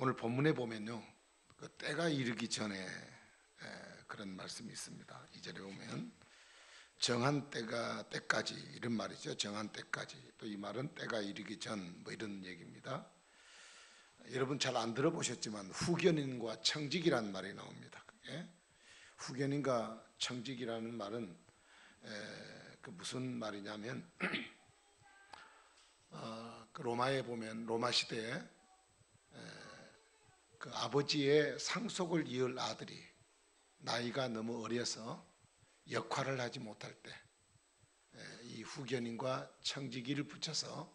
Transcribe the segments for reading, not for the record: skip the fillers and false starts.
오늘 본문에 보면요, 그 때가 이르기 전에 그런 말씀이 있습니다. 2절에 보면 정한 때까지 이런 말이죠. 정한 때까지. 또 이 말은 때가 이르기 전 뭐 이런 얘기입니다. 여러분 잘 안 들어보셨지만 후견인과 청직이라는 말이 나옵니다. 후견인과 청직이라는 말은 그 무슨 말이냐면 그 로마에 보면 로마 시대에 그 아버지의 상속을 이을 아들이 나이가 너무 어려서 역할을 하지 못할 때 이 후견인과 청지기를 붙여서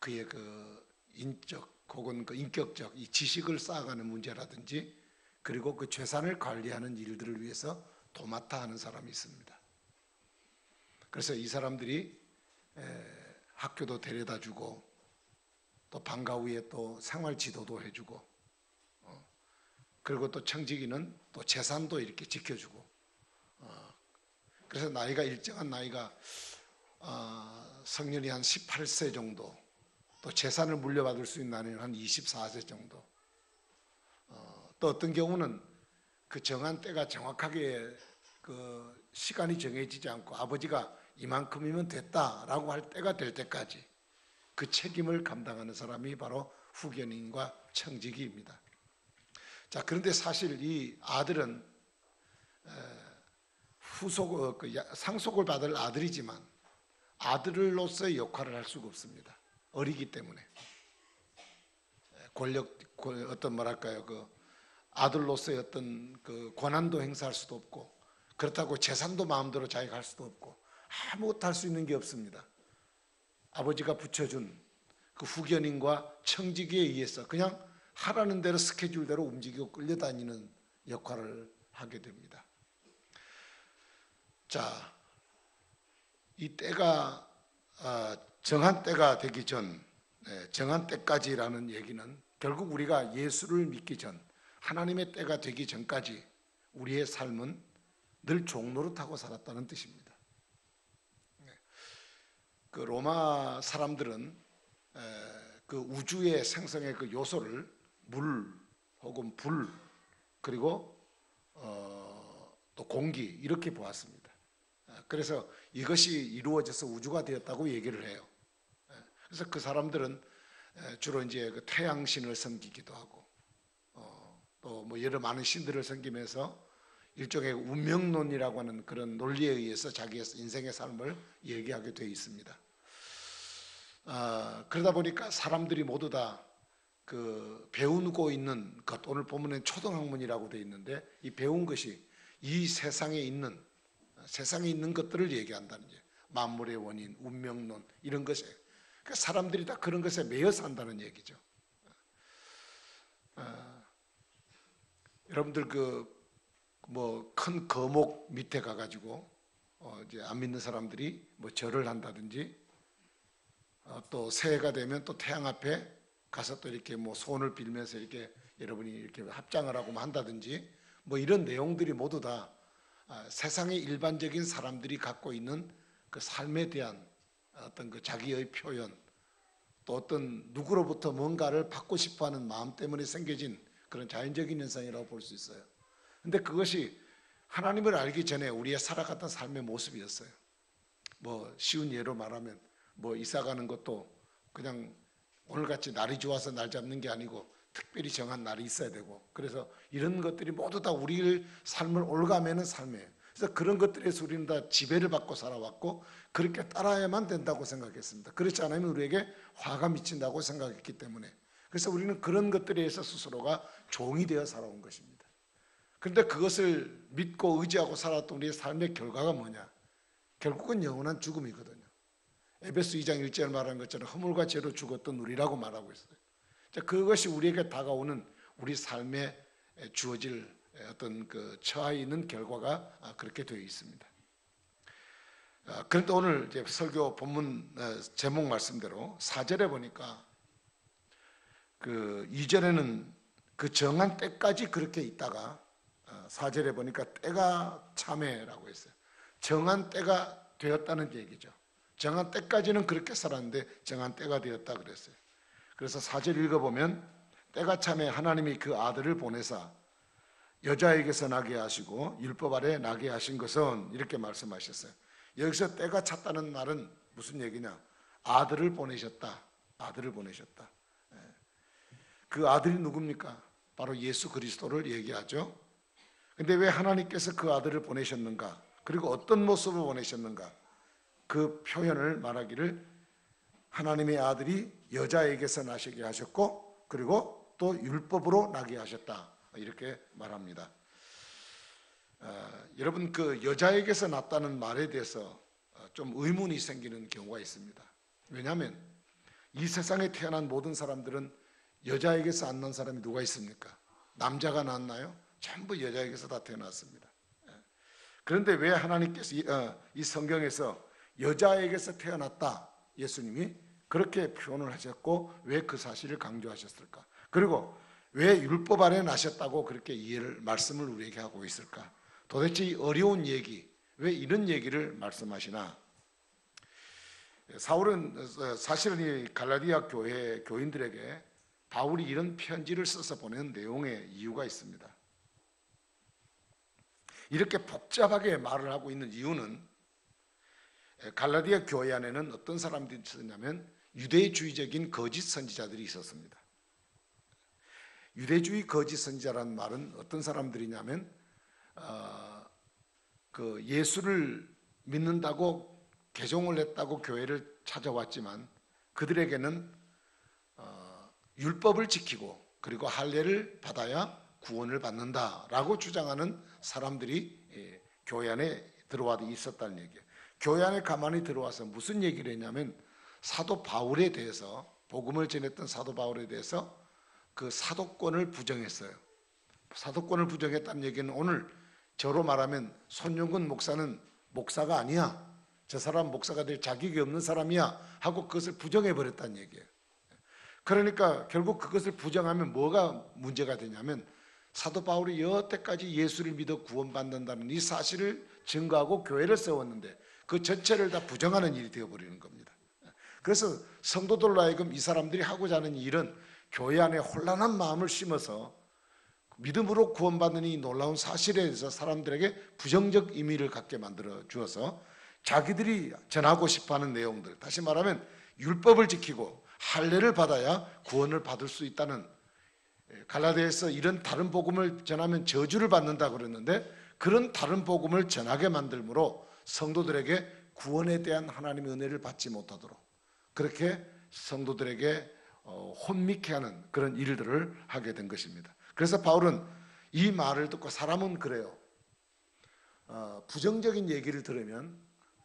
그의 그 인적 혹은 그 인격적 이 지식을 쌓아가는 문제라든지 그리고 그 재산을 관리하는 일들을 위해서 도맡아 하는 사람이 있습니다. 그래서 이 사람들이 학교도 데려다주고 또 방과 후에 또 생활 지도도 해주고 그리고 또 청지기는 또 재산도 이렇게 지켜주고 그래서 나이가 일정한 나이가 성년이 한 18세 정도 또 재산을 물려받을 수 있는 나이는 한 24세 정도 또 어떤 경우는 그 정한 때가 정확하게 그 시간이 정해지지 않고 아버지가 이만큼이면 됐다라고 할 때가 될 때까지 그 책임을 감당하는 사람이 바로 후견인과 청지기입니다. 자, 그런데 사실 이 아들은 상속을 받을 아들이지만 아들로서의 역할을 할 수가 없습니다. 어리기 때문에 어떤 뭐랄까요 그 아들로서의 어떤 그 권한도 행사할 수도 없고 그렇다고 재산도 마음대로 자기가 할 수도 없고 아무것도 할 수 있는 게 없습니다. 아버지가 붙여준 그 후견인과 청지기에 의해서 그냥 하라는 대로 스케줄대로 움직이고 끌려다니는 역할을 하게 됩니다. 자, 이 때가 정한 때가 되기 전, 정한 때까지라는 얘기는 결국 우리가 예수를 믿기 전, 하나님의 때가 되기 전까지 우리의 삶은 늘 종노릇하고 살았다는 뜻입니다. 그 로마 사람들은 그 우주의 생성의 그 요소를 물 혹은 불 그리고 또 공기 이렇게 보았습니다. 그래서 이것이 이루어져서 우주가 되었다고 얘기를 해요. 그래서 그 사람들은 주로 이제 그 태양신을 섬기기도 하고 또 뭐 여러 많은 신들을 섬기면서 일종의 운명론이라고 하는 그런 논리에 의해서 자기의 인생의 삶을 얘기하게 되어 있습니다. 그러다 보니까 사람들이 모두 다 그 배우고 있는 것, 오늘 본문엔 초등학문이라고 되어 있는데 이 배운 것이 이 세상에 있는 것들을 얘기한다는 거예요. 만물의 원인, 운명론 이런 것에 그러니까 사람들이 다 그런 것에 매여 산다는 얘기죠. 여러분들 그 뭐 큰 거목 밑에 가가지고 이제 안 믿는 사람들이 뭐 절을 한다든지 또 새해가 되면 또 태양 앞에 가서 또 이렇게 뭐 소원을 빌면서 이렇게 여러분이 이렇게 합장을 하고 한다든지 뭐 이런 내용들이 모두 다 세상의 일반적인 사람들이 갖고 있는 그 삶에 대한 어떤 그 자기의 표현 또 어떤 누구로부터 뭔가를 받고 싶어하는 마음 때문에 생겨진 그런 자연적인 현상이라고 볼 수 있어요. 근데 그것이 하나님을 알기 전에 우리의 살아갔던 삶의 모습이었어요. 뭐 쉬운 예로 말하면 뭐 이사 가는 것도 그냥 오늘같이 날이 좋아서 날 잡는 게 아니고 특별히 정한 날이 있어야 되고 그래서 이런 것들이 모두 다 우리의 삶을 올가매는 삶이에요. 그래서 그런 것들에서 우리는 다 지배를 받고 살아왔고 그렇게 따라야만 된다고 생각했습니다. 그렇지 않으면 우리에게 화가 미친다고 생각했기 때문에 그래서 우리는 그런 것들에 의해서 스스로가 종이 되어 살아온 것입니다. 그런데 그것을 믿고 의지하고 살았던 우리의 삶의 결과가 뭐냐? 결국은 영원한 죽음이거든요. 에베소 2장 1절 말한 것처럼 허물과 죄로 죽었던 우리라고 말하고 있어요. 자, 그것이 우리에게 다가오는 우리 삶에 주어질 어떤 그 처해 있는 결과가 그렇게 되어 있습니다. 그런데 오늘 이제 설교 본문 제목 말씀대로 4절에 보니까 그 2절에는 그 정한 때까지 그렇게 있다가 4절에 보니까 때가 참해라고 했어요. 정한 때가 되었다는 얘기죠. 정한 때까지는 그렇게 살았는데 정한 때가 되었다 그랬어요. 그래서 4절 읽어보면 때가 참에 하나님이 그 아들을 보내사 여자에게서 나게 하시고 율법 아래 나게 하신 것은 이렇게 말씀하셨어요. 여기서 때가 찼다는 말은 무슨 얘기냐? 아들을 보내셨다. 아들을 보내셨다. 그 아들이 누굽니까? 바로 예수 그리스도를 얘기하죠. 근데 왜 하나님께서 그 아들을 보내셨는가? 그리고 어떤 모습으로 보내셨는가? 그 표현을 말하기를 하나님의 아들이 여자에게서 나시게 하셨고 그리고 또 율법으로 나게 하셨다. 이렇게 말합니다. 여러분 그 여자에게서 났다는 말에 대해서 좀 의문이 생기는 경우가 있습니다. 왜냐하면 이 세상에 태어난 모든 사람들은 여자에게서 안 난 사람이 누가 있습니까? 남자가 낳았나요? 전부 여자에게서 다 태어났습니다. 그런데 왜 하나님께서 이 성경에서 여자에게서 태어났다 예수님이 그렇게 표현을 하셨고 왜 그 사실을 강조하셨을까? 그리고 왜 율법 아래 나셨다고 그렇게 말씀을 우리에게 하고 있을까? 도대체 이 어려운 얘기, 왜 이런 얘기를 말씀하시나? 사실은 이 갈라디아 교회 교인들에게 바울이 이런 편지를 써서 보낸 내용에 이유가 있습니다. 이렇게 복잡하게 말을 하고 있는 이유는 갈라디아 교회 안에는 어떤 사람들이 있었냐면 유대주의적인 거짓 선지자들이 있었습니다. 유대주의 거짓 선지자라는 말은 어떤 사람들이냐면 그 예수를 믿는다고 개종을 했다고 교회를 찾아왔지만 그들에게는 율법을 지키고 그리고 할례를 받아야 구원을 받는다라고 주장하는 사람들이 교회 안에 들어와 있었다는 얘기예요. 교회 안에 가만히 들어와서 무슨 얘기를 했냐면 사도 바울에 대해서 복음을 전했던 사도 바울에 대해서 그 사도권을 부정했어요. 사도권을 부정했다는 얘기는 오늘 저로 말하면 손용근 목사는 목사가 아니야. 저 사람 목사가 될 자격이 없는 사람이야 하고 그것을 부정해버렸다는 얘기예요. 그러니까 결국 그것을 부정하면 뭐가 문제가 되냐면 사도 바울이 여태까지 예수를 믿어 구원받는다는 이 사실을 증거하고 교회를 세웠는데 그 전체를 다 부정하는 일이 되어버리는 겁니다. 그래서 성도들로 하여금 이 사람들이 하고자 하는 일은 교회 안에 혼란한 마음을 심어서 믿음으로 구원받는 이 놀라운 사실에 대해서 사람들에게 부정적 의미를 갖게 만들어 주어서 자기들이 전하고 싶어하는 내용들, 다시 말하면 율법을 지키고 할례를 받아야 구원을 받을 수 있다는, 갈라디아에서 이런 다른 복음을 전하면 저주를 받는다 그랬는데 그런 다른 복음을 전하게 만들므로 성도들에게 구원에 대한 하나님의 은혜를 받지 못하도록 그렇게 성도들에게 혼미케 하는 그런 일들을 하게 된 것입니다. 그래서 바울은 이 말을 듣고 사람은 그래요. 부정적인 얘기를 들으면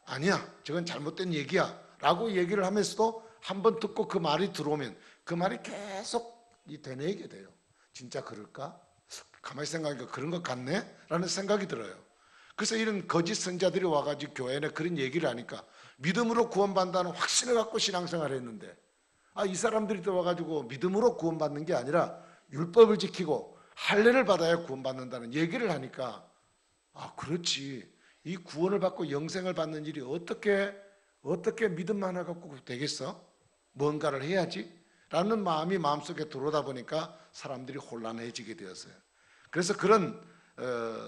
아니야, 저건 잘못된 얘기야 라고 얘기를 하면서도 한번 듣고 그 말이 들어오면 그 말이 계속 되뇌이게 돼요. 진짜 그럴까? 가만히 생각하니까 그런 것 같네? 라는 생각이 들어요. 그래서 이런 거짓 선자들이 와가지고 교회 안에 그런 얘기를 하니까 믿음으로 구원받는다는 확신을 갖고 신앙생활을 했는데 이 사람들이 또 와가지고 믿음으로 구원받는 게 아니라 율법을 지키고 할례를 받아야 구원받는다는 얘기를 하니까 그렇지, 이 구원을 받고 영생을 받는 일이 어떻게 믿음만 갖고 되겠어? 뭔가를 해야지 라는 마음이 마음속에 들어오다 보니까 사람들이 혼란해지게 되었어요. 그래서 그런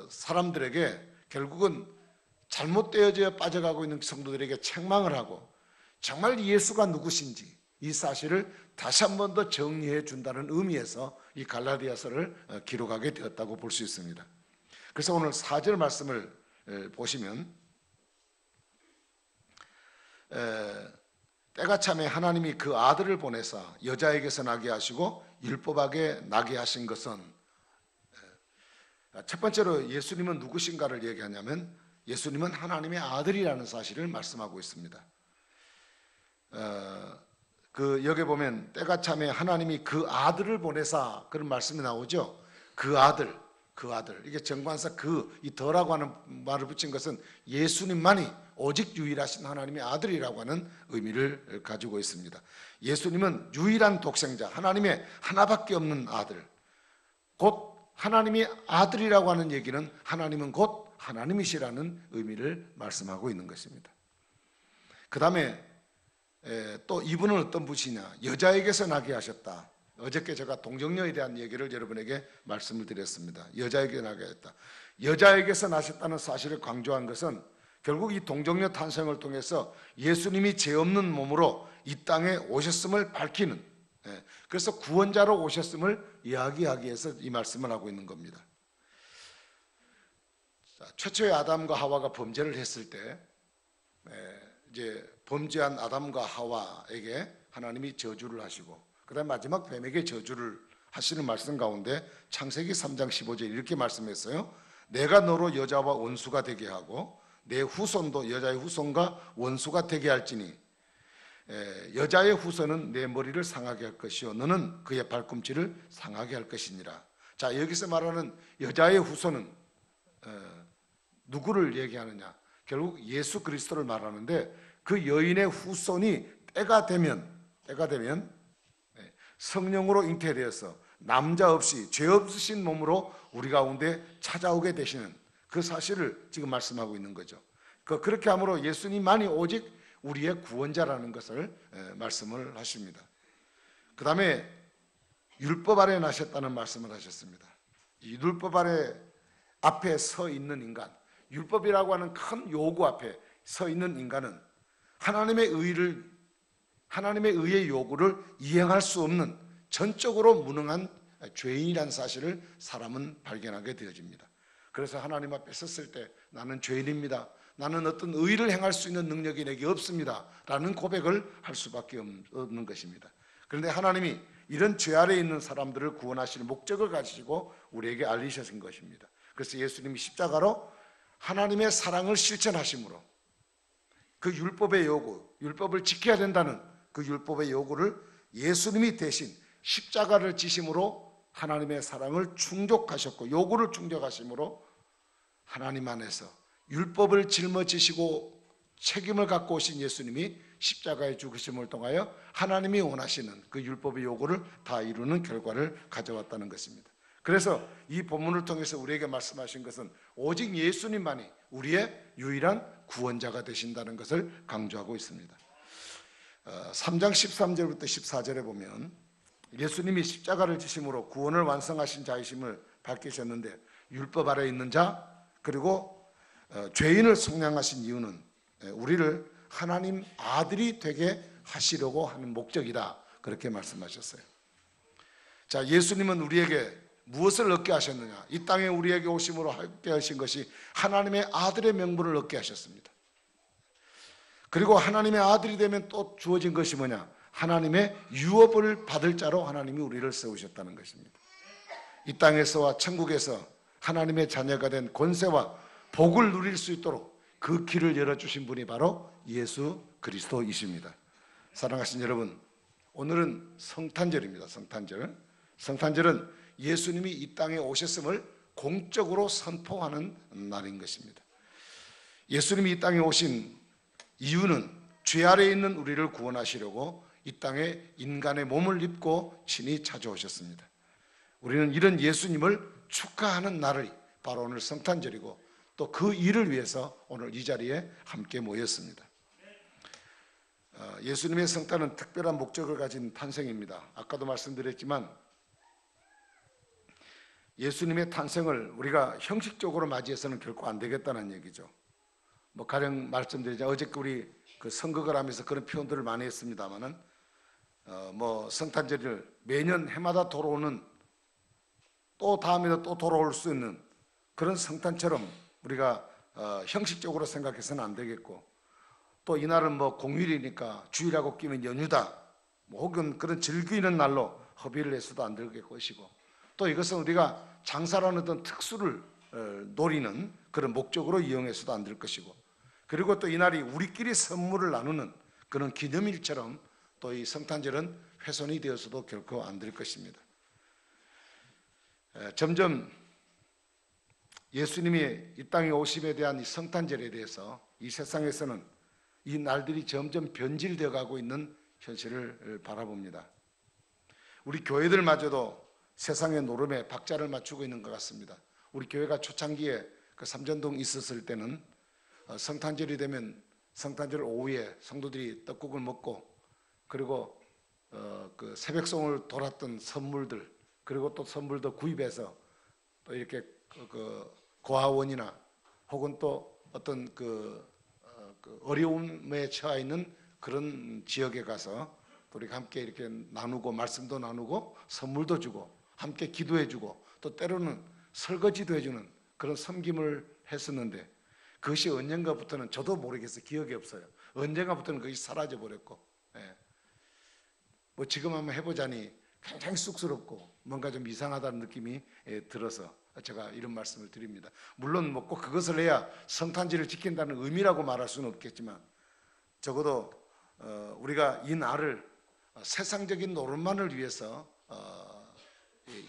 사람들에게 결국은 잘못되어져 빠져가고 있는 성도들에게 책망을 하고 정말 예수가 누구신지 이 사실을 다시 한 번 더 정리해 준다는 의미에서 이 갈라디아서를 기록하게 되었다고 볼 수 있습니다. 그래서 오늘 4절 말씀을 보시면 때가 참에 하나님이 그 아들을 보내사 여자에게서 나게 하시고 율법하게 나게 하신 것은, 첫 번째로 예수님은 누구신가를 얘기하냐면 예수님은 하나님의 아들이라는 사실을 말씀하고 있습니다. 여기 보면 때가 참에 하나님이 그 아들을 보내사 그런 말씀이 나오죠. 그 아들 이게 정관사 이 더라고 하는 말을 붙인 것은 예수님만이 오직 유일하신 하나님의 아들이라고 하는 의미를 가지고 있습니다. 예수님은 유일한 독생자, 하나님의 하나밖에 없는 아들, 곧 하나님의 아들이라고 하는 얘기는 하나님은 곧 하나님이시라는 의미를 말씀하고 있는 것입니다. 그 다음에 또 이분은 어떤 분이냐? 여자에게서 나게 하셨다. 어저께 제가 동정녀에 대한 얘기를 여러분에게 말씀을 드렸습니다. 여자에게 나게 하셨다. 여자에게서 나셨다는 사실을 강조한 것은 결국 이 동정녀 탄생을 통해서 예수님이 죄 없는 몸으로 이 땅에 오셨음을 밝히는, 그래서 구원자로 오셨음을 이야기하기 위해서 이 말씀을 하고 있는 겁니다. 자, 최초의 아담과 하와가 범죄를 했을 때 이제 범죄한 아담과 하와에게 하나님이 저주를 하시고 그 다음 마지막 뱀에게 저주를 하시는 말씀 가운데 창세기 3장 15절 이렇게 말씀했어요. 내가 너로 여자와 원수가 되게 하고 내 후손도 여자의 후손과 원수가 되게 할지니 여자의 후손은 내 머리를 상하게 할 것이요 너는 그의 발꿈치를 상하게 할 것이니라. 자, 여기서 말하는 여자의 후손은 누구를 얘기하느냐? 결국 예수 그리스도를 말하는데 그 여인의 후손이 때가 되면 성령으로 잉태되어서 남자 없이 죄 없으신 몸으로 우리 가운데 찾아오게 되시는 그 사실을 지금 말씀하고 있는 거죠. 그렇게 함으로 예수님만이 오직 우리의 구원자라는 것을 말씀을 하십니다. 그 다음에 율법 아래 나셨다는 말씀을 하셨습니다. 이 율법 아래 앞에 서 있는 인간, 율법이라고 하는 큰 요구 앞에 서 있는 인간은 하나님의 의의 요구를 이행할 수 없는 전적으로 무능한 죄인이라는 사실을 사람은 발견하게 되어집니다. 그래서 하나님 앞에 섰을 때 나는 죄인입니다. 나는 어떤 의를 행할 수 있는 능력이 내게 없습니다. 라는 고백을 할 수밖에 없는 것입니다. 그런데 하나님이 이런 죄 아래에 있는 사람들을 구원하실 목적을 가지고 우리에게 알리셨은 것입니다. 그래서 예수님이 십자가로 하나님의 사랑을 실천하심으로 그 율법의 요구, 율법을 지켜야 된다는 그 율법의 요구를 예수님이 대신 십자가를 지심으로 하나님의 사랑을 충족하셨고 요구를 충족하심으로 하나님 안에서 율법을 짊어지시고 책임을 갖고 오신 예수님이 십자가의 죽으심을 통하여 하나님이 원하시는 그 율법의 요구를 다 이루는 결과를 가져왔다는 것입니다. 그래서 이 본문을 통해서 우리에게 말씀하신 것은 오직 예수님만이 우리의 유일한 구원자가 되신다는 것을 강조하고 있습니다. 3장 13절부터 14절에 보면 예수님이 십자가를 지심으로 구원을 완성하신 자이심을 밝히셨는데 율법 아래에 있는 자 그리고 죄인을 속량하신 이유는 우리를 하나님 아들이 되게 하시려고 하는 목적이다. 그렇게 말씀하셨어요. 자, 예수님은 우리에게 무엇을 얻게 하셨느냐? 이 땅에 우리에게 오심으로 하게 하신 것이 하나님의 아들의 명분을 얻게 하셨습니다. 그리고 하나님의 아들이 되면 또 주어진 것이 뭐냐? 하나님의 유업을 받을 자로 하나님이 우리를 세우셨다는 것입니다. 이 땅에서와 천국에서 하나님의 자녀가 된 권세와 복을 누릴 수 있도록 그 길을 열어주신 분이 바로 예수 그리스도이십니다. 사랑하신 여러분, 오늘은 성탄절입니다. 성탄절은 예수님이 이 땅에 오셨음을 공적으로 선포하는 날인 것입니다. 예수님이 이 땅에 오신 이유는 죄 아래에 있는 우리를 구원하시려고 이 땅에 인간의 몸을 입고 친히 찾아오셨습니다. 우리는 이런 예수님을 축하하는 날이 바로 오늘 성탄절이고 또 그 일을 위해서 오늘 이 자리에 함께 모였습니다. 예수님의 성탄은 특별한 목적을 가진 탄생입니다. 아까도 말씀드렸지만 예수님의 탄생을 우리가 형식적으로 맞이해서는 결코 안 되겠다는 얘기죠. 가령 말씀드리자 어저께 우리 그 선거를 하면서 그런 표현들을 많이 했습니다만은 성탄절을 매년 해마다 돌아오는 또 다음에도 또 돌아올 수 있는 그런 성탄처럼 우리가 형식적으로 생각해서는 안 되겠고 또 이날은 공휴일이니까 주일하고 끼면 연휴다 혹은 그런 즐기는 날로 허비를 해서도 안 될 것이고 또 이것은 우리가 장사라는 어떤 특수를 노리는 그런 목적으로 이용해서도 안 될 것이고 그리고 또 이날이 우리끼리 선물을 나누는 그런 기념일처럼 또 이 성탄절은 훼손이 되어서도 결코 안 될 것입니다. 점점 예수님이 이 땅에 오심에 대한 이 성탄절에 대해서 이 세상에서는 이 날들이 점점 변질되어 가고 있는 현실을 바라봅니다. 우리 교회들마저도 세상의 노름에 박자를 맞추고 있는 것 같습니다. 우리 교회가 초창기에 그 삼전동 있었을 때는 성탄절이 되면 성탄절 오후에 성도들이 떡국을 먹고 그리고 그 새벽송을 돌았던 선물들, 그리고 또 선물도 구입해서 또 이렇게 그 고아원이나 혹은 또 어떤 그 어려움에 처해 있는 그런 지역에 가서 우리가 함께 이렇게 나누고 말씀도 나누고 선물도 주고 함께 기도해 주고 또 때로는 설거지도 해주는 그런 섬김을 했었는데, 그것이 언젠가부터는 저도 모르겠어요. 기억이 없어요. 언젠가부터는 그것이 사라져 버렸고, 뭐 지금 한번 해보자니 굉장히 쑥스럽고 뭔가 좀 이상하다는 느낌이 들어서 제가 이런 말씀을 드립니다. 물론 뭐 꼭 그것을 해야 성탄절을 지킨다는 의미라고 말할 수는 없겠지만, 적어도 우리가 이 날을 세상적인 노릇만을 위해서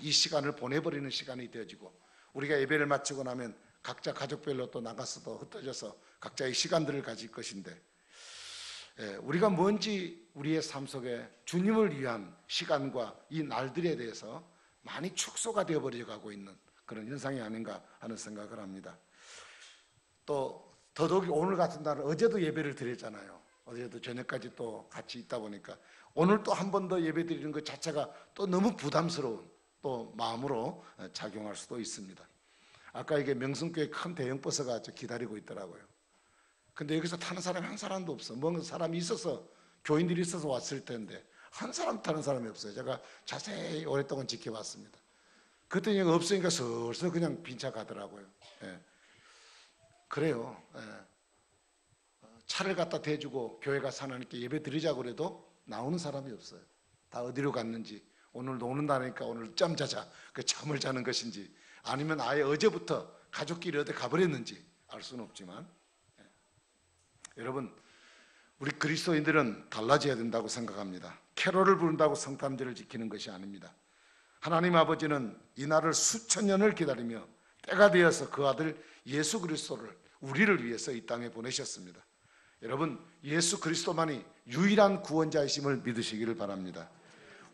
이 시간을 보내버리는 시간이 되어지고, 우리가 예배를 마치고 나면 각자 가족별로 또 나가서도 흩어져서 각자의 시간들을 가질 것인데, 우리가 뭔지 우리의 삶 속에 주님을 위한 시간과 이 날들에 대해서 많이 축소가 되어버려 가고 있는 그런 현상이 아닌가 하는 생각을 합니다. 또 더더욱이 오늘 같은 날은 어제도 예배를 드렸잖아요. 어제도 저녁까지 또 같이 있다 보니까 오늘 또 한 번 더 예배 드리는 것 자체가 또 너무 부담스러운 또 마음으로 작용할 수도 있습니다. 아까 이게 명성교회 큰 대형 버스가 기다리고 있더라고요. 근데 여기서 타는 사람이 한 사람도 없어. 뭔가 사람이 있어서, 교인들이 있어서 왔을 텐데 한 사람 타는 사람이 없어요. 제가 자세히 오랫동안 지켜봤습니다. 그랬더니 없으니까 슬슬 그냥 빈차 가더라고요. 그래요. 차를 갖다 대주고 교회 가서 하나님께 예배 드리자고 그래도 나오는 사람이 없어요. 다 어디로 갔는지, 오늘 노는다니까 오늘 짬 자자, 그 잠을 자는 것인지, 아니면 아예 어제부터 가족끼리 어디 가버렸는지 알 수는 없지만, 여러분, 우리 그리스도인들은 달라져야 된다고 생각합니다. 캐롤을 부른다고 성탄절을 지키는 것이 아닙니다. 하나님 아버지는 이 날을 수천 년을 기다리며 때가 되어서 그 아들 예수 그리스도를 우리를 위해서 이 땅에 보내셨습니다. 여러분, 예수 그리스도만이 유일한 구원자이심을 믿으시기를 바랍니다.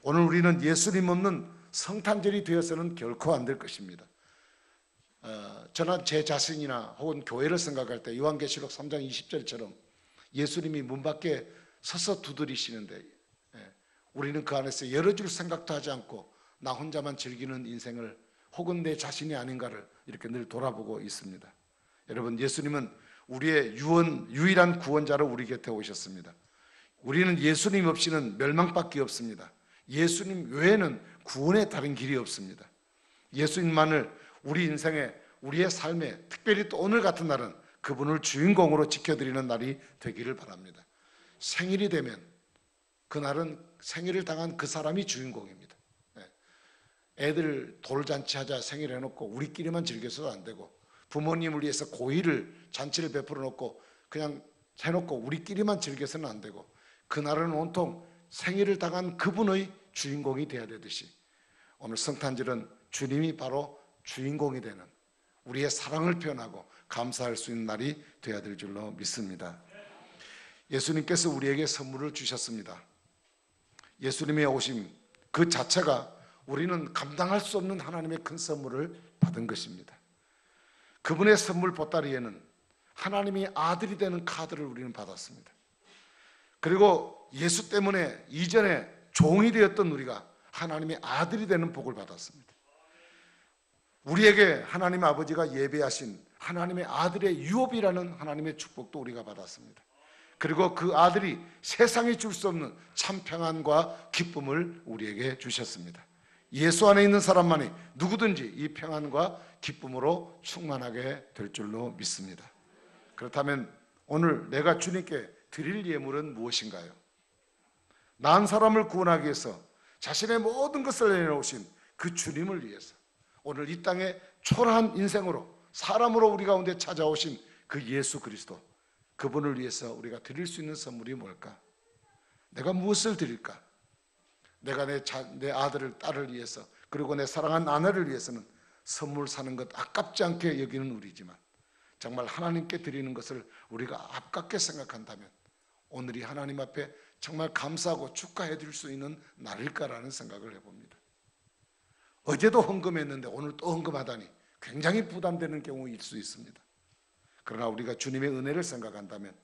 오늘 우리는 예수님 없는 성탄절이 되어서는 결코 안 될 것입니다. 저는 제 자신이나 혹은 교회를 생각할 때 요한계시록 3장 20절처럼 예수님이 문 밖에 서서 두드리시는데, 우리는 그 안에서 열어줄 생각도 하지 않고 나 혼자만 즐기는 인생을, 혹은 내 자신이 아닌가를 이렇게 늘 돌아보고 있습니다. 여러분, 예수님은 우리의 유일한 구원자로 우리 곁에 오셨습니다. 우리는 예수님 없이는 멸망밖에 없습니다. 예수님 외에는 구원의 다른 길이 없습니다. 예수님만을 우리 인생에, 우리의 삶에, 특별히 또 오늘 같은 날은 그분을 주인공으로 지켜드리는 날이 되기를 바랍니다. 생일이 되면 그날은 생일을 당한 그 사람이 주인공입니다. 애들 돌잔치 하자 생일 해놓고 우리끼리만 즐겨서도 안 되고, 부모님을 위해서 고의를 잔치를 베풀어 놓고 그냥 해놓고 우리끼리만 즐겨서는 안 되고, 그날은 온통 생일을 당한 그분의 주인공이 되어야 되듯이 오늘 성탄절은 주님이 바로 주인공이 되는, 우리의 사랑을 표현하고 감사할 수 있는 날이 되어야 될 줄로 믿습니다. 예수님께서 우리에게 선물을 주셨습니다. 예수님의 오심 그 자체가 우리는 감당할 수 없는 하나님의 큰 선물을 받은 것입니다. 그분의 선물 보따리에는 하나님이 아들이 되는 카드를 우리는 받았습니다. 그리고 예수 때문에 이전에 종이 되었던 우리가 하나님의 아들이 되는 복을 받았습니다. 우리에게 하나님 아버지가 예배하신 하나님의 아들의 유업이라는 하나님의 축복도 우리가 받았습니다. 그리고 그 아들이 세상이 줄 수 없는 참 평안과 기쁨을 우리에게 주셨습니다. 예수 안에 있는 사람만이 누구든지 이 평안과 기쁨으로 충만하게 될 줄로 믿습니다. 그렇다면 오늘 내가 주님께 드릴 예물은 무엇인가요? 난 사람을 구원하기 위해서 자신의 모든 것을 내놓으신 그 주님을 위해서 오늘 이 땅에 초라한 인생으로 사람으로 우리 가운데 찾아오신 그 예수 그리스도, 그분을 위해서 우리가 드릴 수 있는 선물이 뭘까? 내가 무엇을 드릴까? 내가 내 아들을, 딸을 위해서, 그리고 내 사랑하는 아내를 위해서는 선물 사는 것 아깝지 않게 여기는 우리지만, 정말 하나님께 드리는 것을 우리가 아깝게 생각한다면 오늘이 하나님 앞에 정말 감사하고 축하해 줄 수 있는 날일까라는 생각을 해봅니다. 어제도 헌금했는데 오늘 또 헌금하다니 굉장히 부담되는 경우일 수 있습니다. 그러나 우리가 주님의 은혜를 생각한다면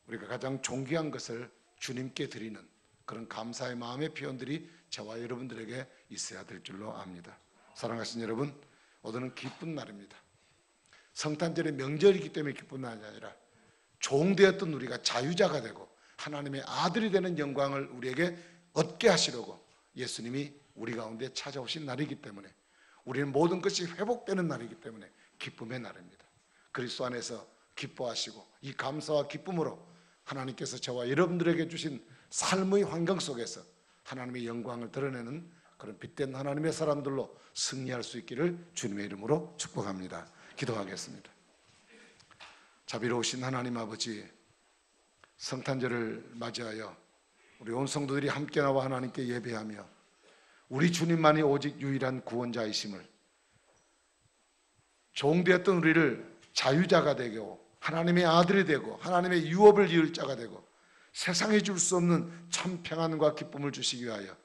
우리가 가장 존귀한 것을 주님께 드리는 그런 감사의 마음의 표현들이 저와 여러분들에게 있어야 될 줄로 압니다. 사랑하신 여러분, 오늘은 기쁜 날입니다. 성탄절의 명절이기 때문에 기쁜 날이 아니라 종되었던 우리가 자유자가 되고 하나님의 아들이 되는 영광을 우리에게 얻게 하시려고 예수님이 우리 가운데 찾아오신 날이기 때문에 우리는 모든 것이 회복되는 날이기 때문에 기쁨의 날입니다. 그리스도 안에서 기뻐하시고 이 감사와 기쁨으로 하나님께서 저와 여러분들에게 주신 삶의 환경 속에서 하나님의 영광을 드러내는 그런 빛된 하나님의 사람들로 승리할 수 있기를 주님의 이름으로 축복합니다. 기도하겠습니다. 자비로우신 하나님 아버지, 성탄절을 맞이하여 우리 온 성도들이 함께 나와 하나님께 예배하며 우리 주님만이 오직 유일한 구원자이심을, 종되었던 우리를 자유자가 되고 하나님의 아들이 되고 하나님의 유업을 이을 자가 되고 세상에 줄 수 없는 참 평안과 기쁨을 주시기 위하여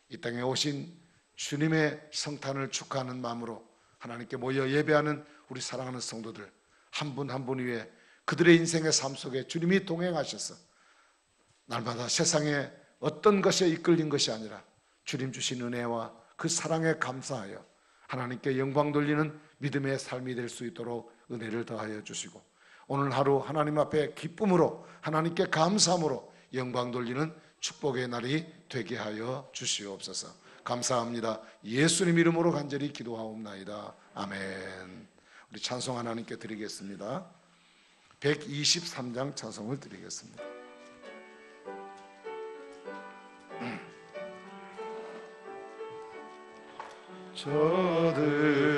이 땅에 오신 주님의 성탄을 축하하는 마음으로 하나님께 모여 예배하는 우리 사랑하는 성도들 한 분 한 분 위에 그들의 인생의 삶 속에 주님이 동행하셔서 날마다 세상에 어떤 것에 이끌린 것이 아니라 주님 주신 은혜와 그 사랑에 감사하여 하나님께 영광 돌리는 믿음의 삶이 될 수 있도록 은혜를 더하여 주시고 오늘 하루 하나님 앞에 기쁨으로 하나님께 감사함으로 영광 돌리는 축복의 날이 되게 하여 주시옵소서. 감사합니다. 예수님 이름으로 간절히 기도하옵나이다. 아멘. 우리 찬송 하나님께 드리겠습니다. 123장 찬송을 드리겠습니다. 저들